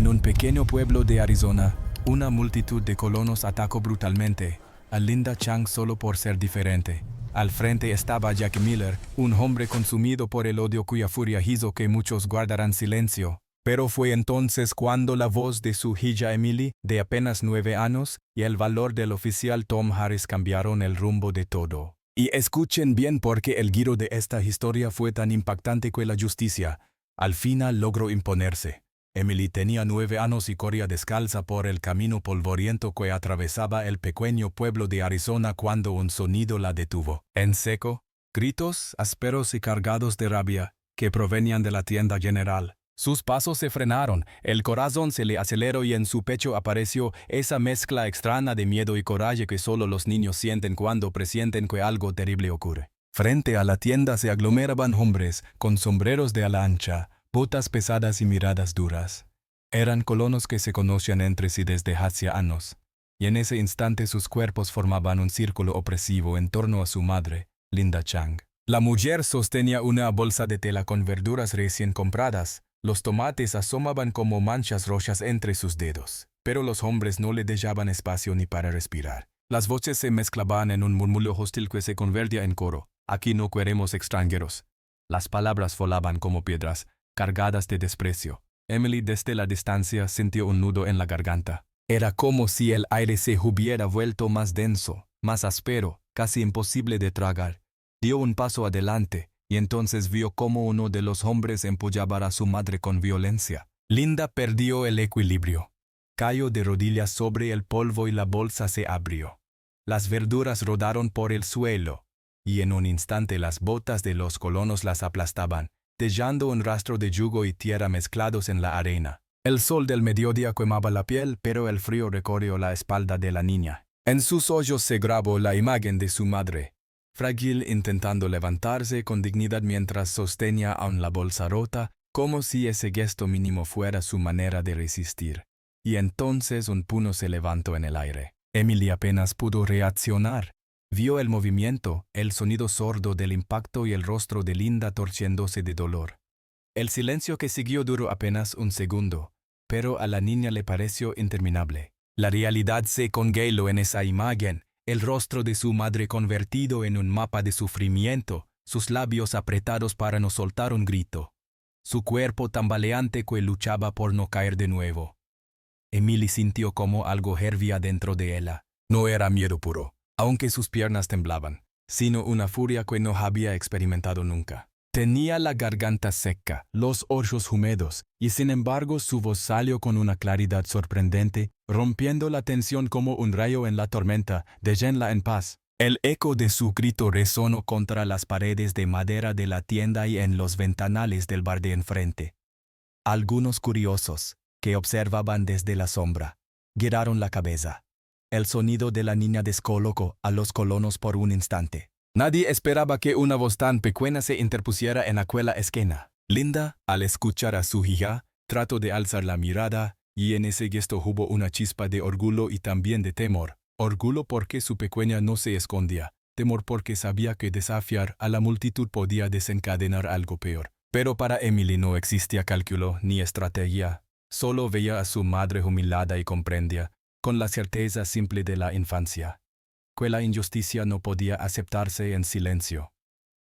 En un pequeño pueblo de Arizona, una multitud de colonos atacó brutalmente a Linda Chang solo por ser diferente. Al frente estaba Jack Miller, un hombre consumido por el odio cuya furia hizo que muchos guardaran silencio. Pero fue entonces cuando la voz de su hija Emily, de apenas 9 años, y el valor del oficial Tom Harris cambiaron el rumbo de todo. Y escuchen bien porque el giro de esta historia fue tan impactante que la justicia, al final, logró imponerse. Emily tenía 9 años y corría descalza por el camino polvoriento que atravesaba el pequeño pueblo de Arizona cuando un sonido la detuvo. En seco, gritos ásperos y cargados de rabia, que provenían de la tienda general. Sus pasos se frenaron, el corazón se le aceleró y en su pecho apareció esa mezcla extraña de miedo y coraje que solo los niños sienten cuando presienten que algo terrible ocurre. Frente a la tienda se aglomeraban hombres con sombreros de ala ancha, botas pesadas y miradas duras. Eran colonos que se conocían entre sí desde hacía años, y en ese instante sus cuerpos formaban un círculo opresivo en torno a su madre, Linda Chang. La mujer sostenía una bolsa de tela con verduras recién compradas. Los tomates asomaban como manchas rojas entre sus dedos, pero los hombres no le dejaban espacio ni para respirar. Las voces se mezclaban en un murmullo hostil que se convertía en coro. Aquí no queremos extranjeros. Las palabras volaban como piedras, cargadas de desprecio. Emily desde la distancia sintió un nudo en la garganta. Era como si el aire se hubiera vuelto más denso, más áspero, casi imposible de tragar. Dio un paso adelante, y entonces vio cómo uno de los hombres empuñaba a su madre con violencia. Linda perdió el equilibrio. Cayó de rodillas sobre el polvo y la bolsa se abrió. Las verduras rodaron por el suelo, y en un instante las botas de los colonos las aplastaban, dejando un rastro de yugo y tierra mezclados en la arena. El sol del mediodía quemaba la piel, pero el frío recorrió la espalda de la niña. En sus ojos se grabó la imagen de su madre, frágil intentando levantarse con dignidad mientras sostenía aún la bolsa rota, como si ese gesto mínimo fuera su manera de resistir. Y entonces un puño se levantó en el aire. Emily apenas pudo reaccionar. Vio el movimiento, el sonido sordo del impacto y el rostro de Linda torciéndose de dolor. El silencio que siguió duró apenas un segundo, pero a la niña le pareció interminable. La realidad se congeló en esa imagen, el rostro de su madre convertido en un mapa de sufrimiento, sus labios apretados para no soltar un grito, su cuerpo tambaleante que luchaba por no caer de nuevo. Emily sintió como algo hervía dentro de ella. No era miedo puro, aunque sus piernas temblaban, sino una furia que no había experimentado nunca. Tenía la garganta seca, los ojos húmedos, y sin embargo su voz salió con una claridad sorprendente, rompiendo la tensión como un rayo en la tormenta. Déjenla en paz. El eco de su grito resonó contra las paredes de madera de la tienda y en los ventanales del bar de enfrente. Algunos curiosos, que observaban desde la sombra, giraron la cabeza. El sonido de la niña descolocó a los colonos por un instante. Nadie esperaba que una voz tan pequeña se interpusiera en aquella esquina. Linda, al escuchar a su hija, trató de alzar la mirada, y en ese gesto hubo una chispa de orgullo y también de temor. Orgullo porque su pequeña no se escondía, temor porque sabía que desafiar a la multitud podía desencadenar algo peor. Pero para Emily no existía cálculo ni estrategia. Solo veía a su madre humillada y comprendía, con la certeza simple de la infancia, que la injusticia no podía aceptarse en silencio.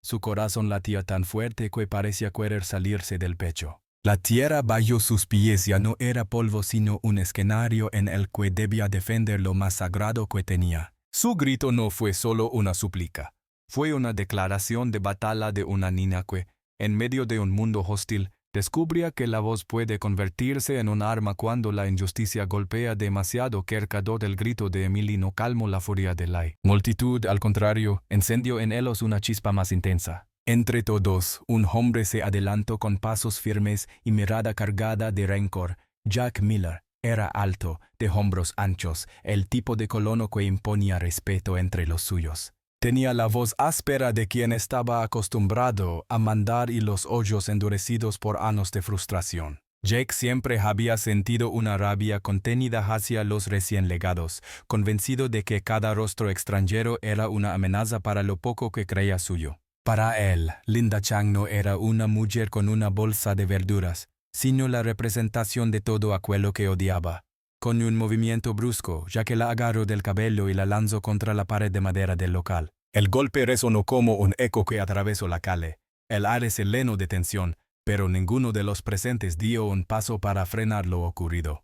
Su corazón latía tan fuerte que parecía querer salirse del pecho. La tierra bajo sus pies ya no era polvo sino un escenario en el que debía defender lo más sagrado que tenía. Su grito no fue solo una súplica, fue una declaración de batalla de una niña que, en medio de un mundo hostil, descubría que la voz puede convertirse en un arma cuando la injusticia golpea demasiado cerca. Del grito de Emily no calmó la furia de la multitud, al contrario, encendió en ellos una chispa más intensa. Entre todos, un hombre se adelantó con pasos firmes y mirada cargada de rencor. Jack Miller era alto, de hombros anchos, el tipo de colono que imponía respeto entre los suyos. Tenía la voz áspera de quien estaba acostumbrado a mandar y los ojos endurecidos por años de frustración. Jake siempre había sentido una rabia contenida hacia los recién llegados, convencido de que cada rostro extranjero era una amenaza para lo poco que creía suyo. Para él, Linda Chang no era una mujer con una bolsa de verduras, sino la representación de todo aquello que odiaba. Con un movimiento brusco, ya que la agarró del cabello y la lanzó contra la pared de madera del local. El golpe resonó como un eco que atravesó la calle. El aire se llenó de tensión, pero ninguno de los presentes dio un paso para frenar lo ocurrido.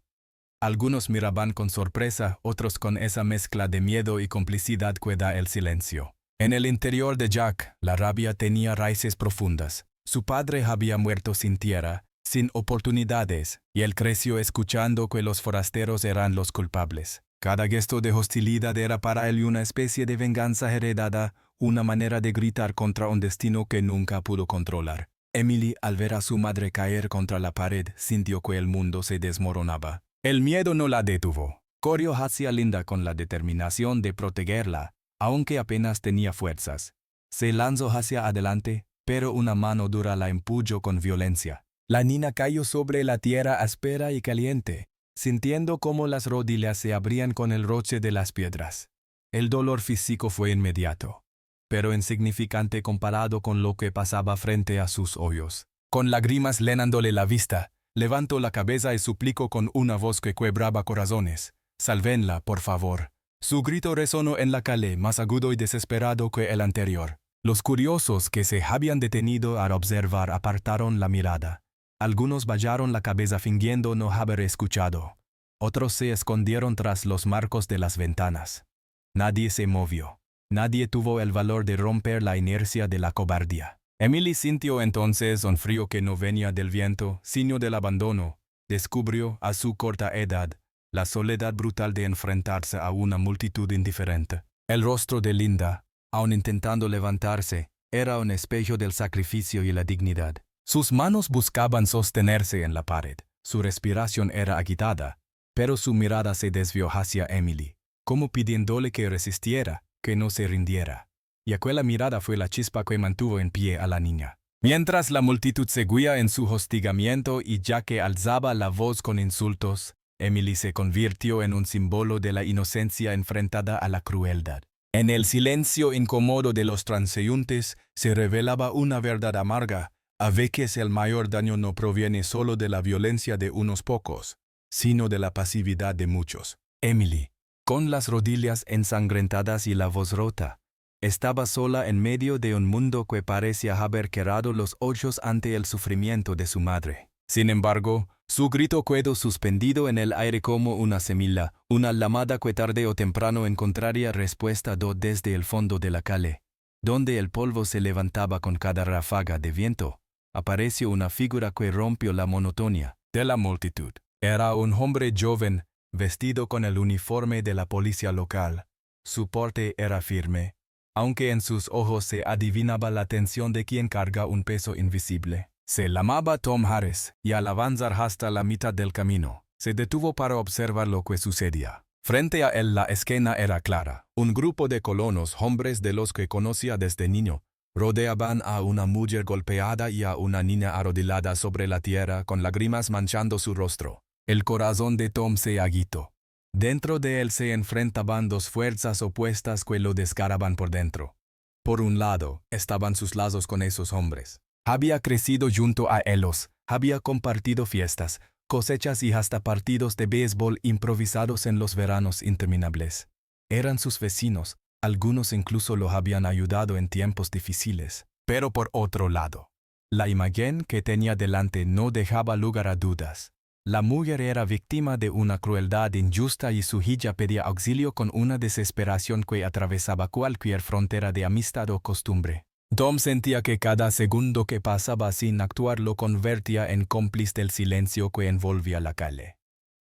Algunos miraban con sorpresa, otros con esa mezcla de miedo y complicidad que da el silencio. En el interior de Jack, la rabia tenía raíces profundas. Su padre había muerto sin tierra, sin oportunidades, y él creció escuchando que los forasteros eran los culpables. Cada gesto de hostilidad era para él una especie de venganza heredada, una manera de gritar contra un destino que nunca pudo controlar. Emily, al ver a su madre caer contra la pared, sintió que el mundo se desmoronaba. El miedo no la detuvo. Corrió hacia Linda con la determinación de protegerla, aunque apenas tenía fuerzas. Se lanzó hacia adelante, pero una mano dura la empujó con violencia. La niña cayó sobre la tierra áspera y caliente, sintiendo cómo las rodillas se abrían con el roce de las piedras. El dolor físico fue inmediato, pero insignificante comparado con lo que pasaba frente a sus ojos. Con lágrimas llenándole la vista, levantó la cabeza y suplicó con una voz que quebraba corazones: «Sálvenla, por favor». Su grito resonó en la calle, más agudo y desesperado que el anterior. Los curiosos que se habían detenido a observar apartaron la mirada. Algunos bajaron la cabeza fingiendo no haber escuchado. Otros se escondieron tras los marcos de las ventanas. Nadie se movió. Nadie tuvo el valor de romper la inercia de la cobardía. Emily sintió entonces un frío que no venía del viento, signo del abandono. Descubrió, a su corta edad, la soledad brutal de enfrentarse a una multitud indiferente. El rostro de Linda, aun intentando levantarse, era un espejo del sacrificio y la dignidad. Sus manos buscaban sostenerse en la pared. Su respiración era agitada, pero su mirada se desvió hacia Emily, como pidiéndole que resistiera, que no se rindiera. Y aquella mirada fue la chispa que mantuvo en pie a la niña. Mientras la multitud seguía en su hostigamiento y ya que alzaba la voz con insultos, Emily se convirtió en un símbolo de la inocencia enfrentada a la crueldad. En el silencio incómodo de los transeúntes se revelaba una verdad amarga. A veces el mayor daño no proviene solo de la violencia de unos pocos, sino de la pasividad de muchos. Emily, con las rodillas ensangrentadas y la voz rota, estaba sola en medio de un mundo que parecía haber cerrado los ojos ante el sufrimiento de su madre. Sin embargo, su grito quedó suspendido en el aire como una semilla, una llamada que tarde o temprano encontraría respuesta desde el fondo de la calle, donde el polvo se levantaba con cada ráfaga de viento. Apareció una figura que rompió la monotonía de la multitud. Era un hombre joven, vestido con el uniforme de la policía local. Su porte era firme, aunque en sus ojos se adivinaba la tensión de quien carga un peso invisible. Se llamaba Tom Harris, y al avanzar hasta la mitad del camino, se detuvo para observar lo que sucedía. Frente a él la escena era clara. Un grupo de colonos, hombres de los que conocía desde niño, rodeaban a una mujer golpeada y a una niña arrodillada sobre la tierra con lágrimas manchando su rostro. El corazón de Tom se agitó. Dentro de él se enfrentaban dos fuerzas opuestas que lo desgarraban por dentro. Por un lado, estaban sus lazos con esos hombres. Había crecido junto a ellos, había compartido fiestas, cosechas y hasta partidos de béisbol improvisados en los veranos interminables. Eran sus vecinos. Algunos incluso lo habían ayudado en tiempos difíciles. Pero por otro lado, la imagen que tenía delante no dejaba lugar a dudas. La mujer era víctima de una crueldad injusta y su hija pedía auxilio con una desesperación que atravesaba cualquier frontera de amistad o costumbre. Tom sentía que cada segundo que pasaba sin actuar lo convertía en cómplice del silencio que envolvía la calle.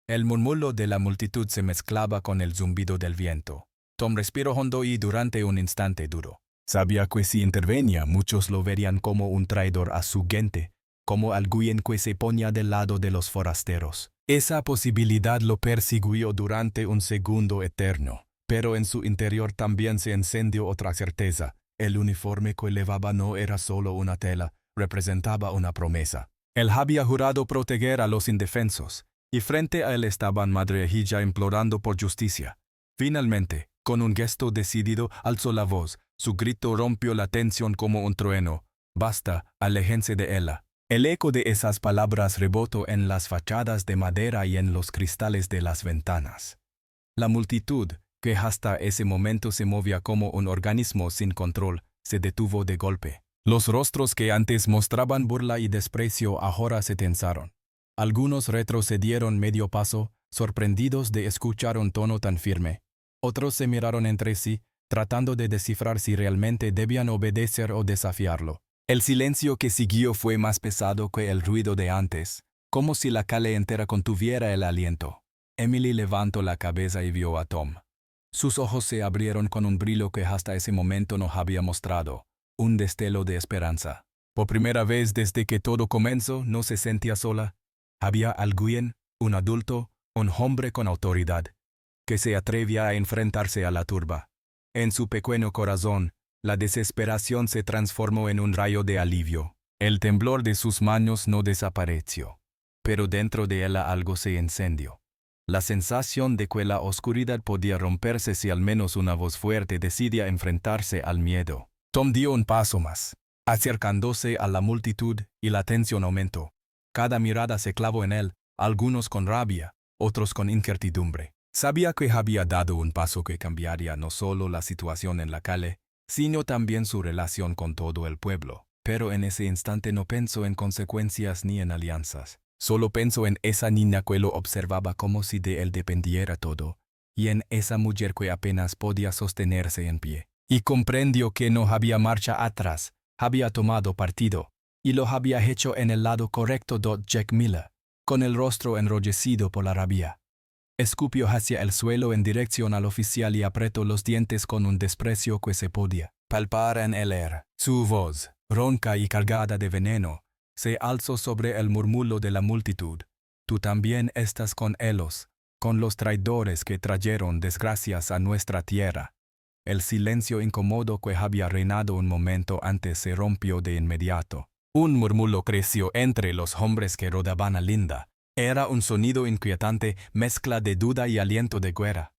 El murmullo de la multitud se mezclaba con el zumbido del viento. Tom respiró hondo y durante un instante duro. Sabía que si intervenía, muchos lo verían como un traidor a su gente, como alguien que se ponía del lado de los forasteros. Esa posibilidad lo persiguió durante un segundo eterno, pero en su interior también se encendió otra certeza. El uniforme que llevaba no era solo una tela, representaba una promesa. Él había jurado proteger a los indefensos, y frente a él estaban madre e hija implorando por justicia. Finalmente, con un gesto decidido, alzó la voz. Su grito rompió la tensión como un trueno. «Basta, aléjense de ella». El eco de esas palabras rebotó en las fachadas de madera y en los cristales de las ventanas. La multitud, que hasta ese momento se movía como un organismo sin control, se detuvo de golpe. Los rostros que antes mostraban burla y desprecio ahora se tensaron. Algunos retrocedieron medio paso, sorprendidos de escuchar un tono tan firme. Otros se miraron entre sí, tratando de descifrar si realmente debían obedecer o desafiarlo. El silencio que siguió fue más pesado que el ruido de antes, como si la calle entera contuviera el aliento. Emily levantó la cabeza y vio a Tom. Sus ojos se abrieron con un brillo que hasta ese momento no había mostrado, un destello de esperanza. Por primera vez desde que todo comenzó, no se sentía sola. Había alguien, un adulto, un hombre con autoridad, que se atrevía a enfrentarse a la turba. En su pequeño corazón, la desesperación se transformó en un rayo de alivio. El temblor de sus manos no desapareció, pero dentro de ella algo se encendió. La sensación de que la oscuridad podía romperse si al menos una voz fuerte decidía enfrentarse al miedo. Tom dio un paso más, acercándose a la multitud, y la tensión aumentó. Cada mirada se clavó en él, algunos con rabia, otros con incertidumbre. Sabía que había dado un paso que cambiaría no solo la situación en la calle, sino también su relación con todo el pueblo. Pero en ese instante no pensó en consecuencias ni en alianzas. Solo pensó en esa niña que lo observaba como si de él dependiera todo, y en esa mujer que apenas podía sostenerse en pie. Y comprendió que no había marcha atrás, había tomado partido, y lo había hecho en el lado correcto de Jack Miller, con el rostro enrojecido por la rabia. Escupió hacia el suelo en dirección al oficial y apretó los dientes con un desprecio que se podía palpar en el aire. Su voz, ronca y cargada de veneno, se alzó sobre el murmullo de la multitud. Tú también estás con ellos, con los traidores que trajeron desgracias a nuestra tierra. El silencio incómodo que había reinado un momento antes se rompió de inmediato. Un murmullo creció entre los hombres que rodeaban a Linda. Era un sonido inquietante, mezcla de duda y aliento de guerra.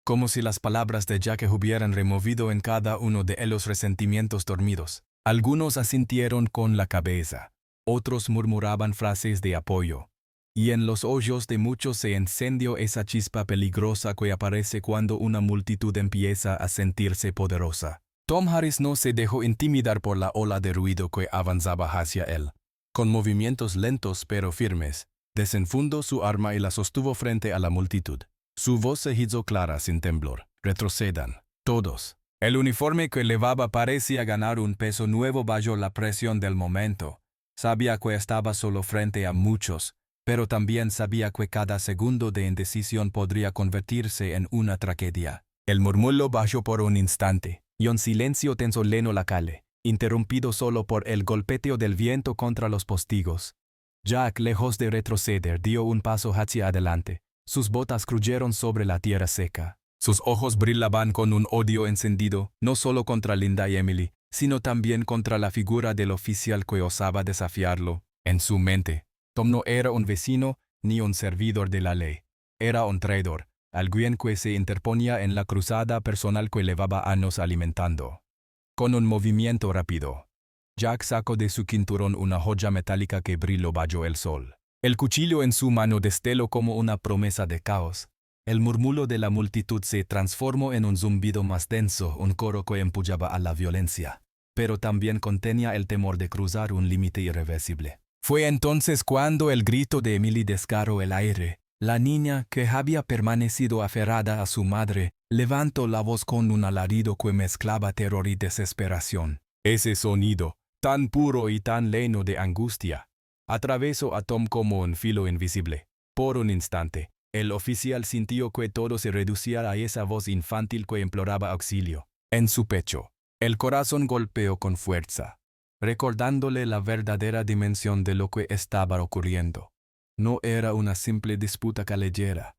Como si las palabras de Jack hubieran removido en cada uno de ellos resentimientos dormidos. Algunos asintieron con la cabeza, otros murmuraban frases de apoyo. Y en los ojos de muchos se encendió esa chispa peligrosa que aparece cuando una multitud empieza a sentirse poderosa. Tom Harris no se dejó intimidar por la ola de ruido que avanzaba hacia él. Con movimientos lentos pero firmes, desenfundó su arma y la sostuvo frente a la multitud. Su voz se hizo clara sin temblor. Retrocedan, todos. El uniforme que llevaba parecía ganar un peso nuevo bajo la presión del momento. Sabía que estaba solo frente a muchos, pero también sabía que cada segundo de indecisión podría convertirse en una tragedia. El murmullo bajó por un instante, y un silencio tenso llenó la calle, interrumpido solo por el golpeteo del viento contra los postigos. Jack, lejos de retroceder, dio un paso hacia adelante. Sus botas crujeron sobre la tierra seca. Sus ojos brillaban con un odio encendido, no solo contra Linda y Emily, sino también contra la figura del oficial que osaba desafiarlo. En su mente, Tom no era un vecino ni un servidor de la ley. Era un traidor, alguien que se interponía en la cruzada personal que llevaba años alimentando. Con un movimiento rápido, Jack sacó de su cinturón una joya metálica que brilló bajo el sol. El cuchillo en su mano destelló como una promesa de caos. El murmullo de la multitud se transformó en un zumbido más denso, un coro que empujaba a la violencia, pero también contenía el temor de cruzar un límite irreversible. Fue entonces cuando el grito de Emily desgarró el aire. La niña, que había permanecido aferrada a su madre, levantó la voz con un alarido que mezclaba terror y desesperación. Ese sonido, tan puro y tan lleno de angustia, atravesó a Tom como un filo invisible. Por un instante, el oficial sintió que todo se reducía a esa voz infantil que imploraba auxilio. En su pecho, el corazón golpeó con fuerza, recordándole la verdadera dimensión de lo que estaba ocurriendo. No era una simple disputa callejera,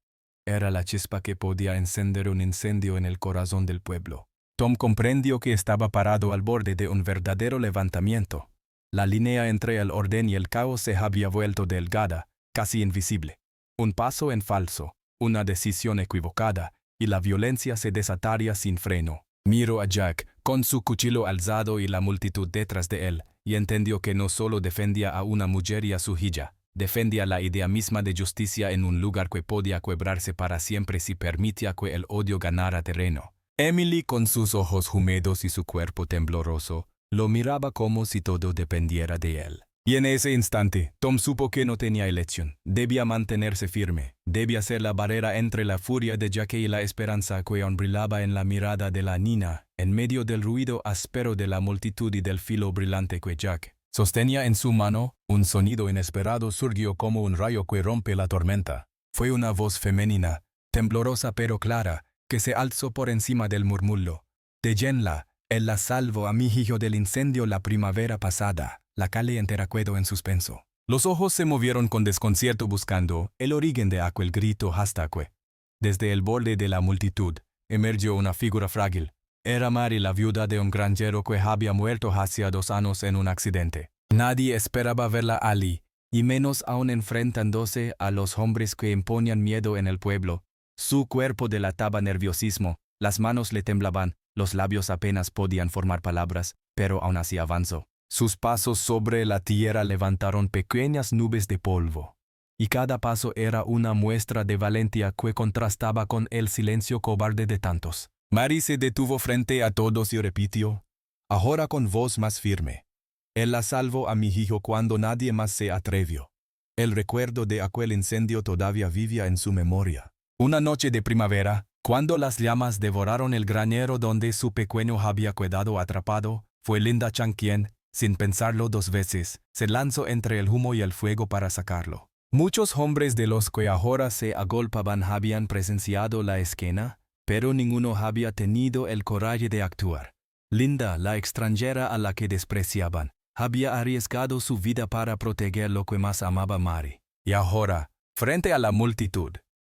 era la chispa que podía encender un incendio en el corazón del pueblo. Tom comprendió que estaba parado al borde de un verdadero levantamiento. La línea entre el orden y el caos se había vuelto delgada, casi invisible. Un paso en falso, una decisión equivocada, y la violencia se desataría sin freno. Miró a Jack, con su cuchillo alzado y la multitud detrás de él, y entendió que no solo defendía a una mujer y a su hija, defendía la idea misma de justicia en un lugar que podía quebrarse para siempre si permitía que el odio ganara terreno. Emily, con sus ojos húmedos y su cuerpo tembloroso, lo miraba como si todo dependiera de él. Y en ese instante, Tom supo que no tenía elección. Debía mantenerse firme. Debía ser la barrera entre la furia de Jackie y la esperanza que aún brillaba en la mirada de la niña, en medio del ruido áspero de la multitud y del filo brillante que Jack sostenía en su mano. Un sonido inesperado surgió como un rayo que rompe la tormenta. Fue una voz femenina, temblorosa pero clara, que se alzó por encima del murmullo. «Déjenla, él la salvó a mi hijo del incendio la primavera pasada». La calle entera quedó en suspenso. Los ojos se movieron con desconcierto buscando el origen de aquel grito hasta que, desde el borde de la multitud, emergió una figura frágil. Era Mary, la viuda de un granjero que había muerto hacía 2 años en un accidente. Nadie esperaba verla allí, y menos aún enfrentándose a los hombres que imponían miedo en el pueblo. Su cuerpo delataba nerviosismo, las manos le temblaban, los labios apenas podían formar palabras, pero aún así avanzó. Sus pasos sobre la tierra levantaron pequeñas nubes de polvo, y cada paso era una muestra de valentía que contrastaba con el silencio cobarde de tantos. Mary se detuvo frente a todos y repitió, ahora con voz más firme: «Él la salvó a mi hijo cuando nadie más se atrevió». El recuerdo de aquel incendio todavía vivía en su memoria. Una noche de primavera, cuando las llamas devoraron el granero donde su pequeño había quedado atrapado, fue Linda Chang quien, sin pensarlo 2 veces, se lanzó entre el humo y el fuego para sacarlo. Muchos hombres de los que ahora se agolpaban habían presenciado la escena, pero ninguno había tenido el coraje de actuar. Linda, la extranjera a la que despreciaban, había arriesgado su vida para proteger lo que más amaba Mary. Y ahora, frente a la multitud,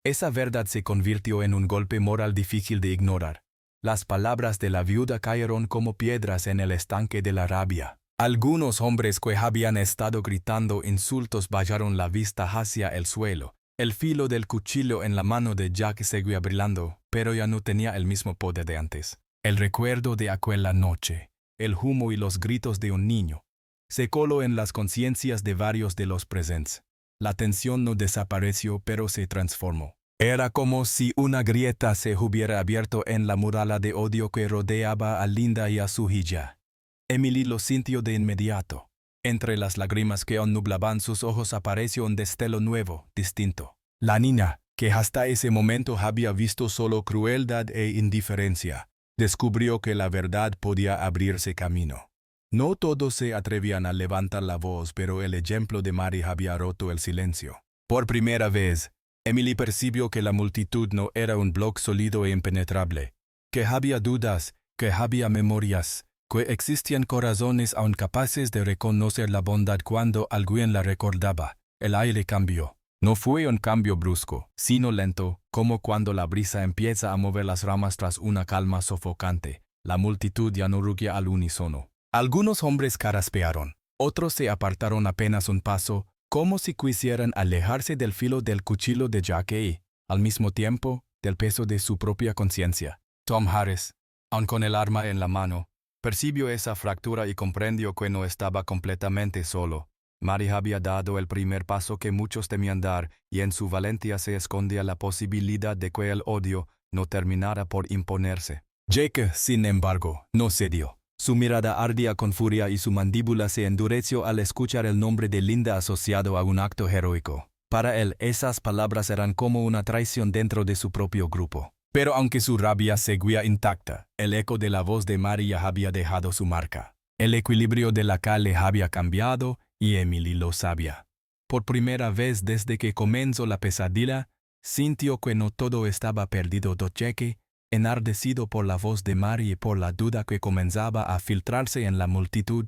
esa verdad se convirtió en un golpe moral difícil de ignorar. Las palabras de la viuda cayeron como piedras en el estanque de la rabia. Algunos hombres que habían estado gritando insultos bajaron la vista hacia el suelo. El filo del cuchillo en la mano de Jack seguía brillando, pero ya no tenía el mismo poder de antes. El recuerdo de aquella noche, el humo y los gritos de un niño, se coló en las conciencias de varios de los presentes. La tensión no desapareció, pero se transformó. Era como si una grieta se hubiera abierto en la muralla de odio que rodeaba a Linda y a su hija. Emily lo sintió de inmediato. Entre las lágrimas que aún nublaban sus ojos apareció un destello nuevo, distinto. La niña, que hasta ese momento había visto solo crueldad e indiferencia, descubrió que la verdad podía abrirse camino. No todos se atrevían a levantar la voz, pero el ejemplo de Mary había roto el silencio. Por primera vez, Emily percibió que la multitud no era un bloque sólido e impenetrable, que había dudas, que había memorias, que existían corazones aún capaces de reconocer la bondad cuando alguien la recordaba. El aire cambió. No fue un cambio brusco, sino lento, como cuando la brisa empieza a mover las ramas tras una calma sofocante. La multitud ya no rugía al unísono. Algunos hombres carraspearon, otros se apartaron apenas un paso, como si quisieran alejarse del filo del cuchillo de Jack y, al mismo tiempo, del peso de su propia conciencia. Tom Harris, aun con el arma en la mano, percibió esa fractura y comprendió que no estaba completamente solo. Mary había dado el primer paso que muchos temían dar, y en su valentía se escondía la posibilidad de que el odio no terminara por imponerse. Jake, sin embargo, no cedió. Su mirada ardía con furia y su mandíbula se endureció al escuchar el nombre de Linda asociado a un acto heroico. Para él, esas palabras eran como una traición dentro de su propio grupo. Pero aunque su rabia seguía intacta, el eco de la voz de Mary ya había dejado su marca. El equilibrio de la calle había cambiado y Emily lo sabía. Por primera vez desde que comenzó la pesadilla, sintió que no todo estaba perdido. Jake, enardecido por la voz de Mary y por la duda que comenzaba a filtrarse en la multitud,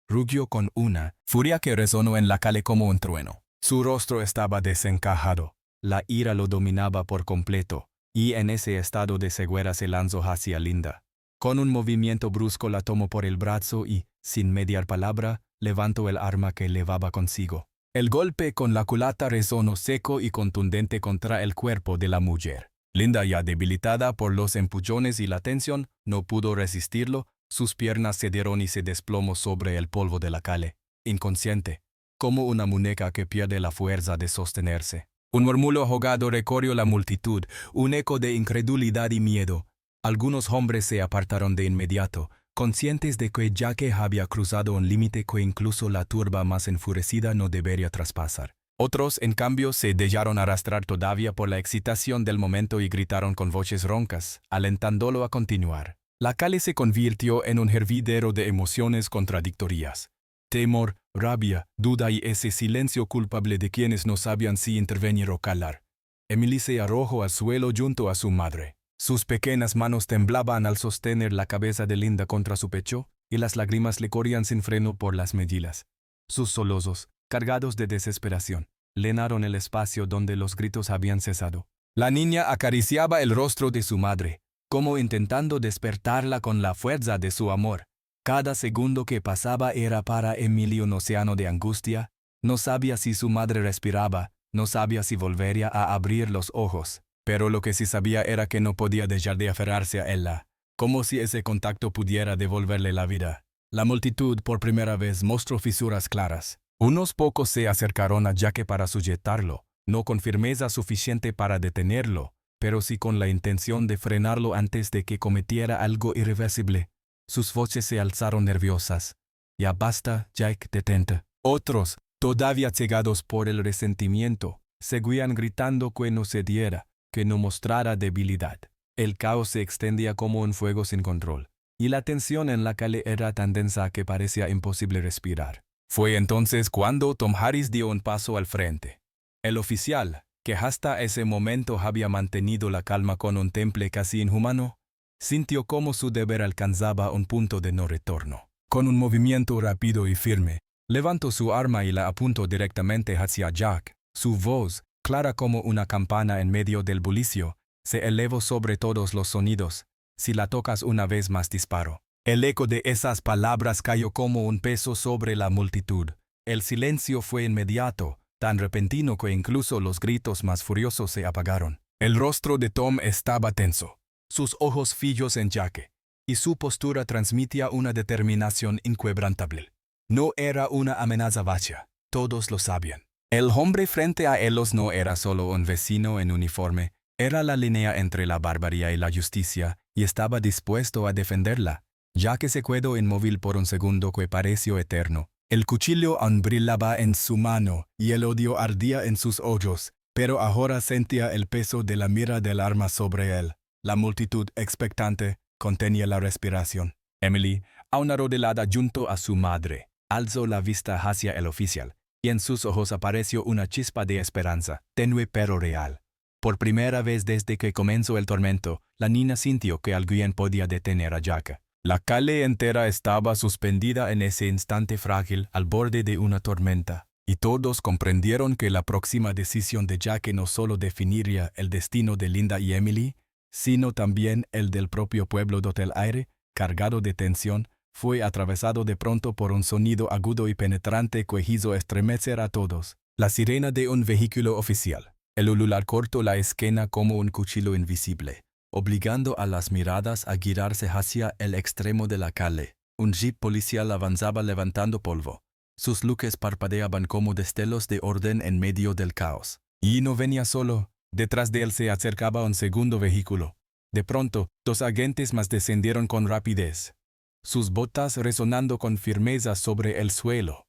rugió con una furia que resonó en la calle como un trueno. Su rostro estaba desencajado, la ira lo dominaba por completo, y en ese estado de ceguera se lanzó hacia Linda. Con un movimiento brusco la tomó por el brazo y, sin mediar palabra, levantó el arma que llevaba consigo. El golpe con la culata resonó seco y contundente contra el cuerpo de la mujer. Linda, ya debilitada por los empujones y la tensión, no pudo resistirlo, Sus piernas cedieron y se desplomó sobre el polvo de la calle, inconsciente, como una muñeca que pierde la fuerza de sostenerse. Un murmullo ahogado recorrió la multitud, un eco de incredulidad y miedo. Algunos hombres se apartaron de inmediato, conscientes de que Jake había cruzado un límite que incluso la turba más enfurecida no debería traspasar. Otros, en cambio, se dejaron arrastrar todavía por la excitación del momento y gritaron con voces roncas, alentándolo a continuar. La calle se convirtió en un hervidero de emociones contradictorias. Temor, rabia, duda y ese silencio culpable de quienes no sabían si intervenir o calar. Emily se arrojó al suelo junto a su madre. Sus pequeñas manos temblaban al sostener la cabeza de Linda contra su pecho, y las lágrimas le corrían sin freno por las mejillas. Sus sollozos, cargados de desesperación, llenaron el espacio donde los gritos habían cesado. La niña acariciaba el rostro de su madre, como intentando despertarla con la fuerza de su amor. Cada segundo que pasaba era para Emily un océano de angustia. No sabía si su madre respiraba, no sabía si volvería a abrir los ojos, pero lo que sí sabía era que no podía dejar de aferrarse a ella, como si ese contacto pudiera devolverle la vida. La multitud por primera vez mostró fisuras claras. Unos pocos se acercaron a Jake para sujetarlo, no con firmeza suficiente para detenerlo, pero sí con la intención de frenarlo antes de que cometiera algo irreversible. Sus voces se alzaron nerviosas. «Ya basta, Jake, detente». Otros, todavía cegados por el resentimiento, seguían gritando que no cediera, que no mostrara debilidad. El caos se extendía como un fuego sin control, y la tensión en la calle era tan densa que parecía imposible respirar. Fue entonces cuando Tom Harris dio un paso al frente. El oficial, que hasta ese momento había mantenido la calma con un temple casi inhumano, sintió cómo su deber alcanzaba un punto de no retorno. Con un movimiento rápido y firme, levantó su arma y la apuntó directamente hacia Jack. Su voz, clara como una campana en medio del bullicio, se elevó sobre todos los sonidos. «Si la tocas una vez más disparo». El eco de esas palabras cayó como un peso sobre la multitud. El silencio fue inmediato, tan repentino que incluso los gritos más furiosos se apagaron. El rostro de Tom estaba tenso, sus ojos fijos en Jake, y su postura transmitía una determinación inquebrantable. No era una amenaza vacía, todos lo sabían. El hombre frente a ellos no era solo un vecino en uniforme, era la línea entre la barbarie y la justicia, y estaba dispuesto a defenderla. Jake se quedó inmóvil por un segundo que pareció eterno. El cuchillo aún brillaba en su mano, y el odio ardía en sus ojos, pero ahora sentía el peso de la mira del arma sobre él. La multitud, expectante, contenía la respiración. Emily, aún arrodillada junto a su madre, alzó la vista hacia el oficial, y en sus ojos apareció una chispa de esperanza, tenue pero real. Por primera vez desde que comenzó el tormento, la niña sintió que alguien podía detener a Jake. La calle entera estaba suspendida en ese instante frágil al borde de una tormenta, y todos comprendieron que la próxima decisión de Jake no solo definiría el destino de Linda y Emily, sino también el del propio pueblo del aire, cargado de tensión, fue atravesado de pronto por un sonido agudo y penetrante que hizo estremecer a todos. La sirena de un vehículo oficial. El ulular cortó la esquina como un cuchillo invisible, obligando a las miradas a girarse hacia el extremo de la calle. Un jeep policial avanzaba levantando polvo. Sus luces parpadeaban como destellos de orden en medio del caos. Y no venía solo. Detrás de él se acercaba un segundo vehículo. De pronto, 2 agentes más descendieron con rapidez, sus botas resonando con firmeza sobre el suelo,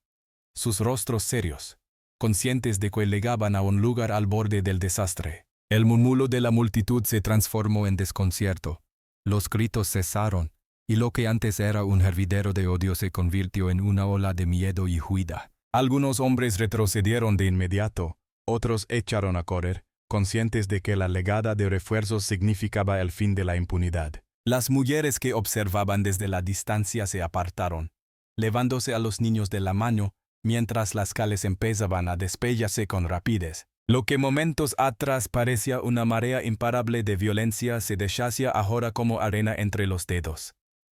sus rostros serios, conscientes de que llegaban a un lugar al borde del desastre. El murmullo de la multitud se transformó en desconcierto. Los gritos cesaron, y lo que antes era un hervidero de odio se convirtió en una ola de miedo y huida. Algunos hombres retrocedieron de inmediato, otros echaron a correr, conscientes de que la llegada de refuerzos significaba el fin de la impunidad. Las mujeres que observaban desde la distancia se apartaron, llevándose a los niños de la mano, mientras las calles empezaban a despellarse con rapidez. Lo que momentos atrás parecía una marea imparable de violencia se deshacía ahora como arena entre los dedos.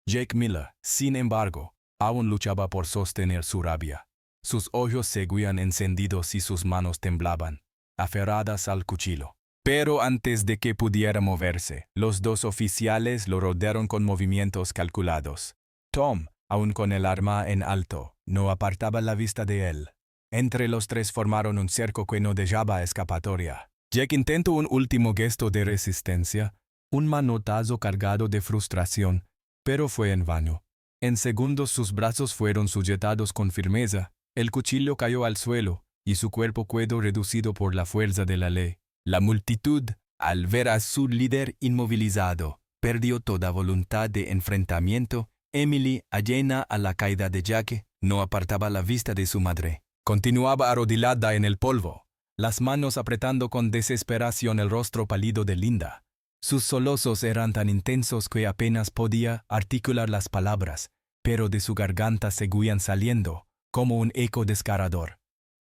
Jake Miller, sin embargo, aún luchaba por sostener su rabia. Sus ojos seguían encendidos y sus manos temblaban, aferradas al cuchillo. Pero antes de que pudiera moverse, los 2 oficiales lo rodearon con movimientos calculados. Tom, aun con el arma en alto, no apartaba la vista de él. Entre los tres formaron un cerco que no dejaba escapatoria. Jack intentó un último gesto de resistencia, un manotazo cargado de frustración, pero fue en vano. En segundos sus brazos fueron sujetados con firmeza, el cuchillo cayó al suelo, y su cuerpo quedó reducido por la fuerza de la ley. La multitud, al ver a su líder inmovilizado, perdió toda voluntad de enfrentamiento. Emily, ajena a la caída de Jack, no apartaba la vista de su madre. Continuaba arrodillada en el polvo, las manos apretando con desesperación el rostro pálido de Linda. Sus sollozos eran tan intensos que apenas podía articular las palabras, pero de su garganta seguían saliendo, como un eco desgarrador.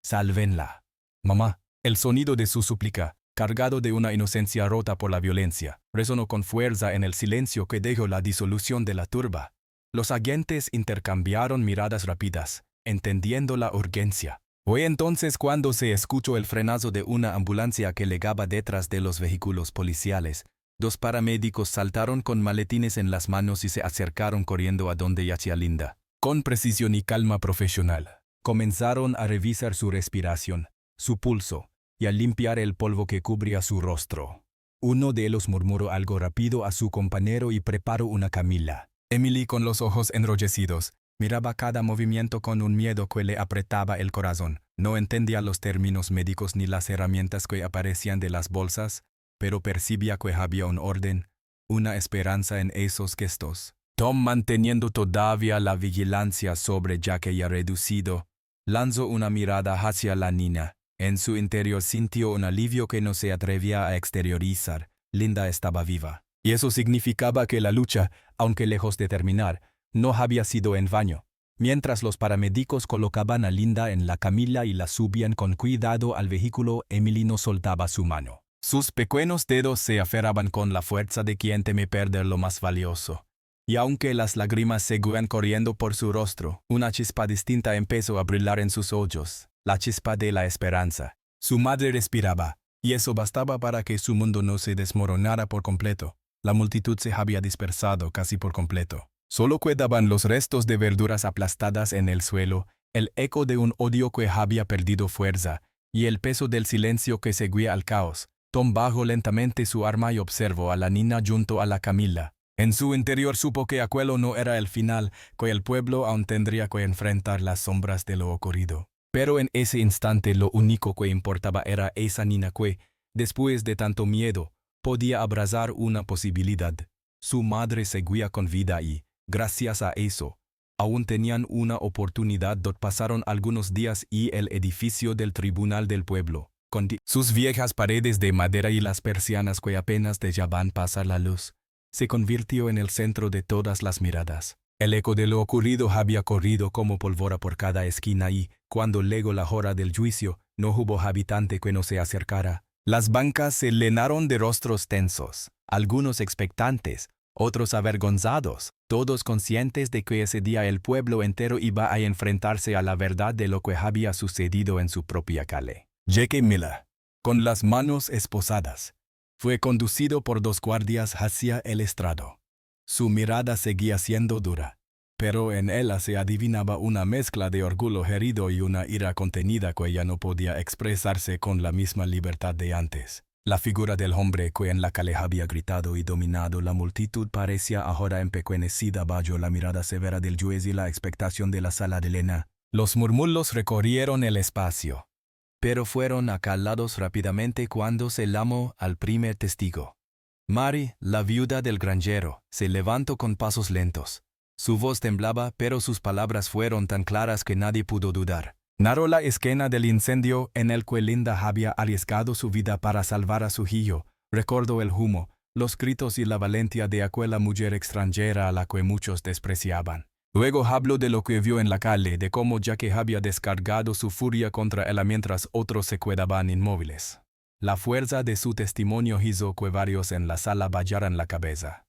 «Sálvenla, mamá». El sonido de su súplica, cargado de una inocencia rota por la violencia, resonó con fuerza en el silencio que dejó la disolución de la turba. Los agentes intercambiaron miradas rápidas, entendiendo la urgencia. Fue entonces cuando se escuchó el frenazo de una ambulancia que legaba detrás de los vehículos policiales. Dos paramédicos saltaron con maletines en las manos y se acercaron corriendo a donde yacía Linda. Con precisión y calma profesional, comenzaron a revisar su respiración, su pulso, y a limpiar el polvo que cubría su rostro. Uno de ellos murmuró algo rápido a su compañero y preparó una camilla. Emily, con los ojos enrojecidos, miraba cada movimiento con un miedo que le apretaba el corazón. No entendía los términos médicos ni las herramientas que aparecían de las bolsas, pero percibía que había un orden, una esperanza en esos gestos. Tom, manteniendo todavía la vigilancia sobre Jack ya reducido, lanzó una mirada hacia la niña. En su interior sintió un alivio que no se atrevía a exteriorizar. Linda estaba viva. Y eso significaba que la lucha, aunque lejos de terminar, no había sido en vano. Mientras los paramédicos colocaban a Linda en la camilla y la subían con cuidado al vehículo, Emily no soltaba su mano. Sus pequeños dedos se aferraban con la fuerza de quien teme perder lo más valioso. Y aunque las lágrimas seguían corriendo por su rostro, una chispa distinta empezó a brillar en sus ojos, la chispa de la esperanza. Su madre respiraba, y eso bastaba para que su mundo no se desmoronara por completo. La multitud se había dispersado casi por completo. Solo quedaban los restos de verduras aplastadas en el suelo, el eco de un odio que había perdido fuerza, y el peso del silencio que seguía al caos. Tom bajó lentamente su arma y observó a la niña junto a la camilla. En su interior supo que aquello no era el final, que el pueblo aún tendría que enfrentar las sombras de lo ocurrido. Pero en ese instante lo único que importaba era esa niña que, después de tanto miedo, podía abrazar una posibilidad. Su madre seguía con vida y, gracias a eso, aún tenían una oportunidad. Pasaron algunos días y el edificio del Tribunal del Pueblo, con sus viejas paredes de madera y las persianas que apenas dejaban pasar la luz, se convirtió en el centro de todas las miradas. El eco de lo ocurrido había corrido como pólvora por cada esquina y, cuando llegó la hora del juicio, no hubo habitante que no se acercara. Las bancas se llenaron de rostros tensos, algunos expectantes, otros avergonzados, todos conscientes de que ese día el pueblo entero iba a enfrentarse a la verdad de lo que había sucedido en su propia calle. Jack Miller, con las manos esposadas, fue conducido por dos guardias hacia el estrado. Su mirada seguía siendo dura, pero en ella se adivinaba una mezcla de orgullo herido y una ira contenida que ya no podía expresarse con la misma libertad de antes. La figura del hombre que en la calle había gritado y dominado la multitud parecía ahora empequeñecida bajo la mirada severa del juez y la expectación de la sala de Lena. Los murmullos recorrieron el espacio, pero fueron acalados rápidamente cuando se llamó al primer testigo. Mary, la viuda del granjero, se levantó con pasos lentos. Su voz temblaba, pero sus palabras fueron tan claras que nadie pudo dudar. Narró la escena del incendio en el que Linda había arriesgado su vida para salvar a su hijo. Recordó el humo, los gritos y la valentía de aquella mujer extranjera a la que muchos despreciaban. Luego habló de lo que vio en la calle, de cómo Jack había descargado su furia contra él mientras otros se quedaban inmóviles. La fuerza de su testimonio hizo que varios en la sala bajaran la cabeza.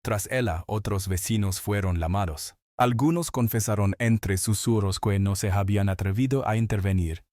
Tras ella, otros vecinos fueron llamados. Algunos confesaron entre susurros que no se habían atrevido a intervenir,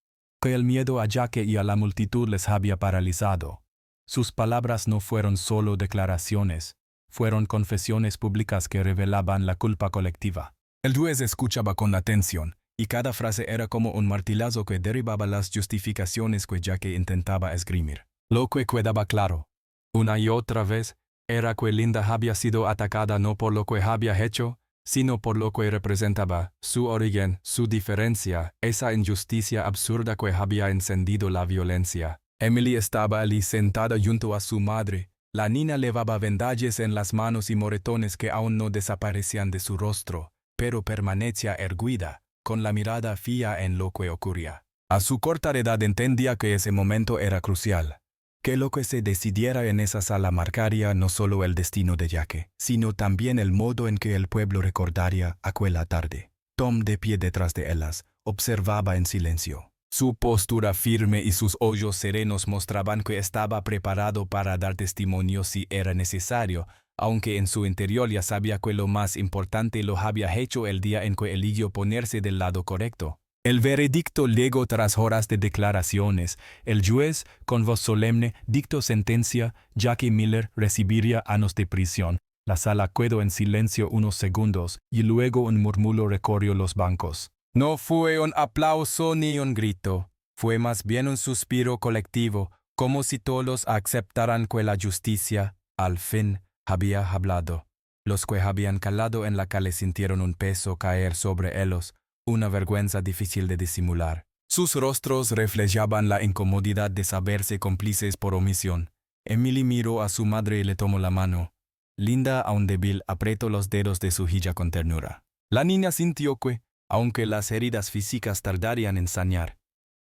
que el miedo a Jack y a la multitud les había paralizado. Sus palabras no fueron solo declaraciones, fueron confesiones públicas que revelaban la culpa colectiva. El juez escuchaba con atención, y cada frase era como un martillazo que derribaba las justificaciones que Jackie intentaba esgrimir. Lo que quedaba claro, una y otra vez, era que Linda había sido atacada no por lo que había hecho, sino por lo que representaba, su origen, su diferencia, esa injusticia absurda que había encendido la violencia. Emily estaba allí sentada junto a su madre. La niña llevaba vendajes en las manos y moretones que aún no desaparecían de su rostro, pero permanecía erguida, con la mirada fija en lo que ocurría. A su corta edad entendía que ese momento era crucial, que lo que se decidiera en esa sala marcaría no solo el destino de Jackie, sino también el modo en que el pueblo recordaría aquella tarde. Tom, de pie detrás de ellas, observaba en silencio. Su postura firme y sus ojos serenos mostraban que estaba preparado para dar testimonio si era necesario, aunque en su interior ya sabía que lo más importante lo había hecho el día en que eligió ponerse del lado correcto. El veredicto llegó tras horas de declaraciones. El juez, con voz solemne, dictó sentencia. Jackie Miller recibiría años de prisión. La sala quedó en silencio unos segundos, y luego un murmullo recorrió los bancos. No fue un aplauso ni un grito. Fue más bien un suspiro colectivo, como si todos aceptaran que la justicia, al fin, había hablado. Los que habían calado en la calle sintieron un peso caer sobre ellos, una vergüenza difícil de disimular. Sus rostros reflejaban la incomodidad de saberse cómplices por omisión. Emily miró a su madre y le tomó la mano. Linda, aún débil, apretó los dedos de su hija con ternura. La niña sintió que, aunque las heridas físicas tardarían en sanar,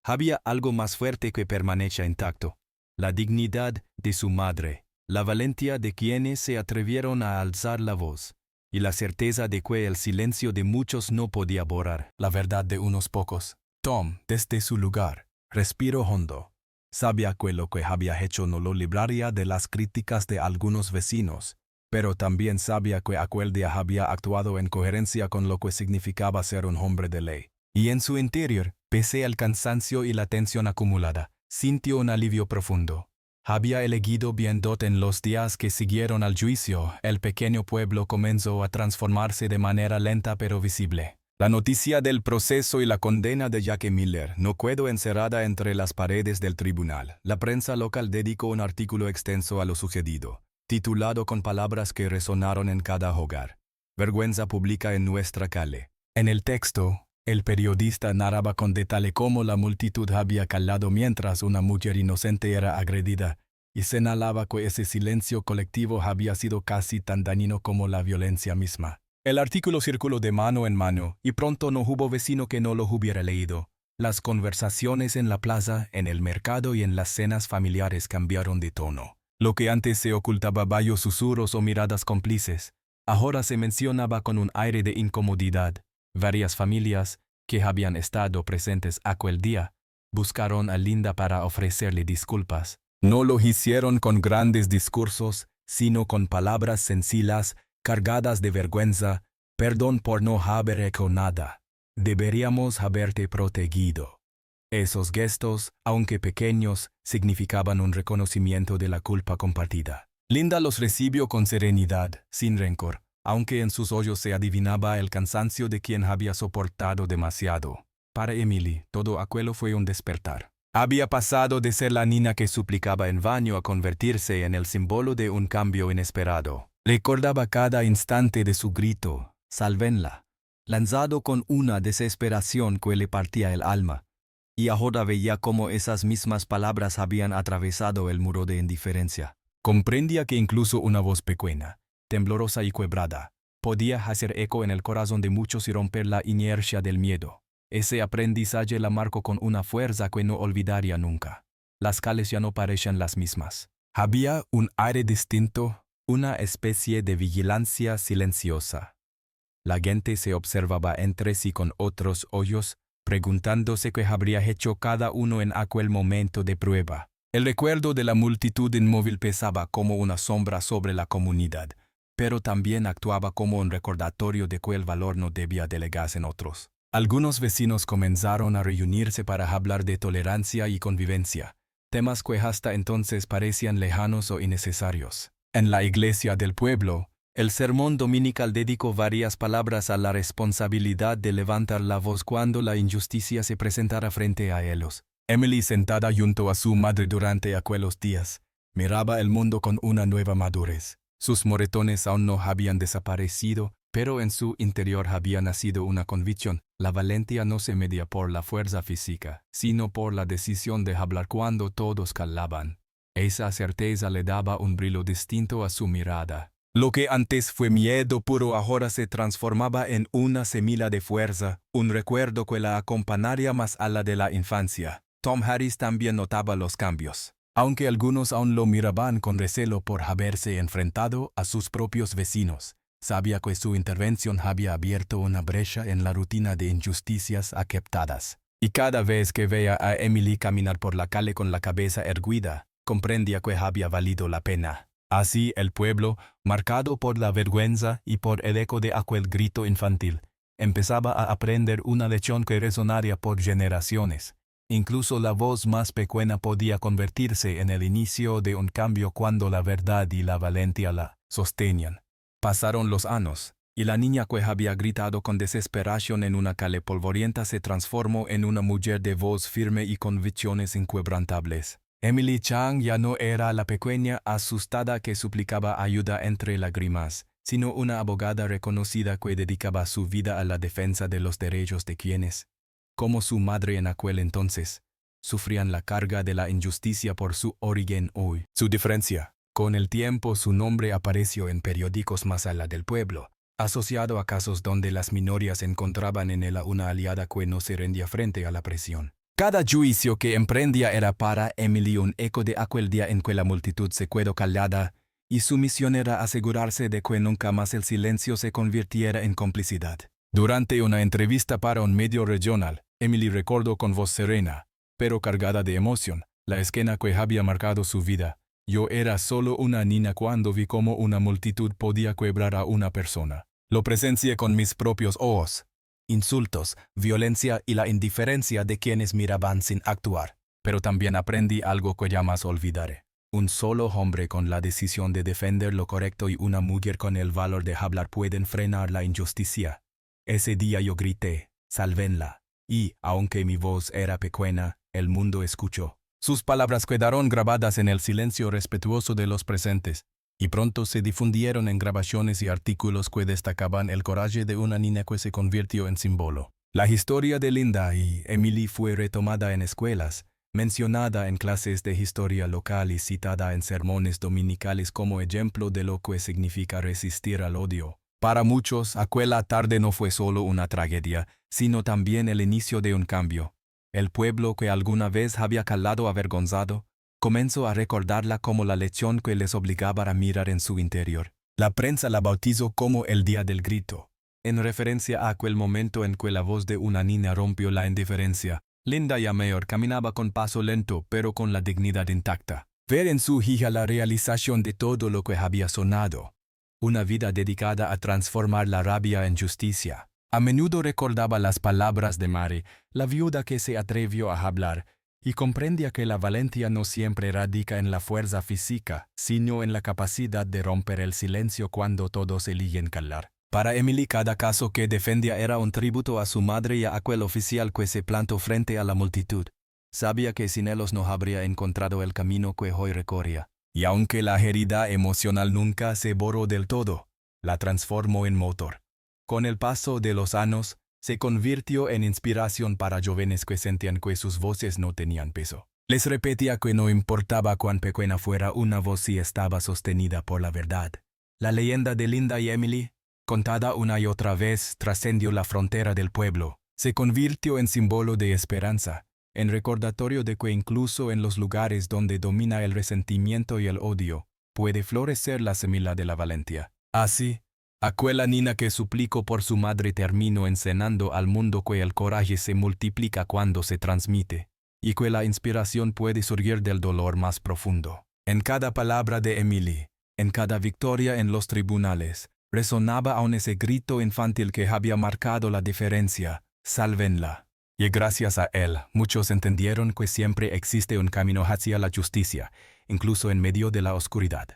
había algo más fuerte que permanecía intacto: la dignidad de su madre, la valentía de quienes se atrevieron a alzar la voz, y la certeza de que el silencio de muchos no podía borrar la verdad de unos pocos. Tom, desde su lugar, respiró hondo. Sabía que lo que había hecho no lo libraría de las críticas de algunos vecinos, pero también sabía que aquel día había actuado en coherencia con lo que significaba ser un hombre de ley. Y en su interior, pese al cansancio y la tensión acumulada, sintió un alivio profundo. Había elegido bien en los días que siguieron al juicio. El pequeño pueblo comenzó a transformarse de manera lenta pero visible. La noticia del proceso y la condena de Jackie Miller no quedó encerrada entre las paredes del tribunal. La prensa local dedicó un artículo extenso a lo sucedido, titulado con palabras que resonaron en cada hogar: vergüenza pública en nuestra calle. En el texto, el periodista narraba con detalle cómo la multitud había calado mientras una mujer inocente era agredida, y señalaba que ese silencio colectivo había sido casi tan dañino como la violencia misma. El artículo circuló de mano en mano, y pronto no hubo vecino que no lo hubiera leído. Las conversaciones en la plaza, en el mercado y en las cenas familiares cambiaron de tono. Lo que antes se ocultaba bajo susurros o miradas cómplices, ahora se mencionaba con un aire de incomodidad. Varias familias, que habían estado presentes aquel día, buscaron a Linda para ofrecerle disculpas. No lo hicieron con grandes discursos, sino con palabras sencillas, cargadas de vergüenza: perdón por no haber hecho nada. Deberíamos haberte protegido. Esos gestos, aunque pequeños, significaban un reconocimiento de la culpa compartida. Linda los recibió con serenidad, sin rencor, aunque en sus ojos se adivinaba el cansancio de quien había soportado demasiado. Para Emily, todo aquello fue un despertar. Había pasado de ser la niña que suplicaba en vano a convertirse en el símbolo de un cambio inesperado. Recordaba cada instante de su grito: «Sálvenla», lanzado con una desesperación que le partía el alma. Y ahora veía cómo esas mismas palabras habían atravesado el muro de indiferencia. Comprendía que incluso una voz pequeña, temblorosa y quebrada, podía hacer eco en el corazón de muchos y romper la inercia del miedo. Ese aprendizaje la marcó con una fuerza que no olvidaría nunca. Las calles ya no parecían las mismas. Había un aire distinto, una especie de vigilancia silenciosa. La gente se observaba entre sí con otros ojos, preguntándose qué habría hecho cada uno en aquel momento de prueba. El recuerdo de la multitud inmóvil pesaba como una sombra sobre la comunidad, pero también actuaba como un recordatorio de que el valor no debía delegarse en otros. Algunos vecinos comenzaron a reunirse para hablar de tolerancia y convivencia, temas que hasta entonces parecían lejanos o innecesarios. En la iglesia del pueblo, el sermón dominical dedicó varias palabras a la responsabilidad de levantar la voz cuando la injusticia se presentara frente a ellos. Emily, sentada junto a su madre durante aquellos días, miraba el mundo con una nueva madurez. Sus moretones aún no habían desaparecido, pero en su interior había nacido una convicción. La valentía no se medía por la fuerza física, sino por la decisión de hablar cuando todos callaban. Esa certeza le daba un brillo distinto a su mirada. Lo que antes fue miedo puro ahora se transformaba en una semilla de fuerza, un recuerdo que la acompañaría más a la de la infancia. Tom Harris también notaba los cambios. Aunque algunos aún lo miraban con recelo por haberse enfrentado a sus propios vecinos, sabía que su intervención había abierto una brecha en la rutina de injusticias aceptadas. Y cada vez que veía a Emily caminar por la calle con la cabeza erguida, comprendía que había valido la pena. Así el pueblo, marcado por la vergüenza y por el eco de aquel grito infantil, empezaba a aprender una lección que resonaría por generaciones. Incluso la voz más pequeña podía convertirse en el inicio de un cambio cuando la verdad y la valentía la sostenían. Pasaron los años, y la niña que había gritado con desesperación en una calle polvorienta se transformó en una mujer de voz firme y convicciones inquebrantables. Emily Chang ya no era la pequeña asustada que suplicaba ayuda entre lágrimas, sino una abogada reconocida que dedicaba su vida a la defensa de los derechos de quienes, como su madre en aquel entonces, sufrían la carga de la injusticia por su origen hoy. Su diferencia. Con el tiempo su nombre apareció en periódicos más allá del pueblo, asociado a casos donde las minorías encontraban en ella una aliada que no se rendía frente a la presión. Cada juicio que emprendía era para Emily un eco de aquel día en que la multitud se quedó callada, y su misión era asegurarse de que nunca más el silencio se convirtiera en complicidad. Durante una entrevista para un medio regional, Emily recordó con voz serena, pero cargada de emoción, la escena que había marcado su vida. Yo era solo una niña cuando vi cómo una multitud podía quebrar a una persona. Lo presencié con mis propios ojos. Insultos, violencia y la indiferencia de quienes miraban sin actuar. Pero también aprendí algo que jamás olvidaré. Un solo hombre con la decisión de defender lo correcto y una mujer con el valor de hablar pueden frenar la injusticia. Ese día yo grité, sálvenla. Y, aunque mi voz era pequeña, el mundo escuchó. Sus palabras quedaron grabadas en el silencio respetuoso de los presentes, y pronto se difundieron en grabaciones y artículos que destacaban el coraje de una niña que se convirtió en símbolo. La historia de Linda y Emily fue retomada en escuelas, mencionada en clases de historia local y citada en sermones dominicales como ejemplo de lo que significa resistir al odio. Para muchos, aquella tarde no fue solo una tragedia, sino también el inicio de un cambio. El pueblo que alguna vez había callado avergonzado, comenzó a recordarla como la lección que les obligaba a mirar en su interior. La prensa la bautizó como el Día del Grito, en referencia a aquel momento en que la voz de una niña rompió la indiferencia. Linda ya mayor caminaba con paso lento, pero con la dignidad intacta. Ver en su hija la realización de todo lo que había soñado. Una vida dedicada a transformar la rabia en justicia. A menudo recordaba las palabras de Mary, la viuda que se atrevió a hablar, y comprendía que la valentía no siempre radica en la fuerza física, sino en la capacidad de romper el silencio cuando todos eligen callar. Para Emily cada caso que defendía era un tributo a su madre y a aquel oficial que se plantó frente a la multitud. Sabía que sin ellos no habría encontrado el camino que hoy recorría. Y aunque la herida emocional nunca se borró del todo, la transformó en motor. Con el paso de los años, se convirtió en inspiración para jóvenes que sentían que sus voces no tenían peso. Les repetía que no importaba cuán pequeña fuera una voz si estaba sostenida por la verdad. La leyenda de Linda y Emily, contada una y otra vez, trascendió la frontera del pueblo. Se convirtió en símbolo de esperanza, en recordatorio de que incluso en los lugares donde domina el resentimiento y el odio, puede florecer la semilla de la valentía. Así, aquella niña que suplicó por su madre terminó enseñando al mundo que el coraje se multiplica cuando se transmite, y que la inspiración puede surgir del dolor más profundo. En cada palabra de Emily, en cada victoria en los tribunales, resonaba aún ese grito infantil que había marcado la diferencia: sálvenla. Y gracias a él, muchos entendieron que siempre existe un camino hacia la justicia, incluso en medio de la oscuridad.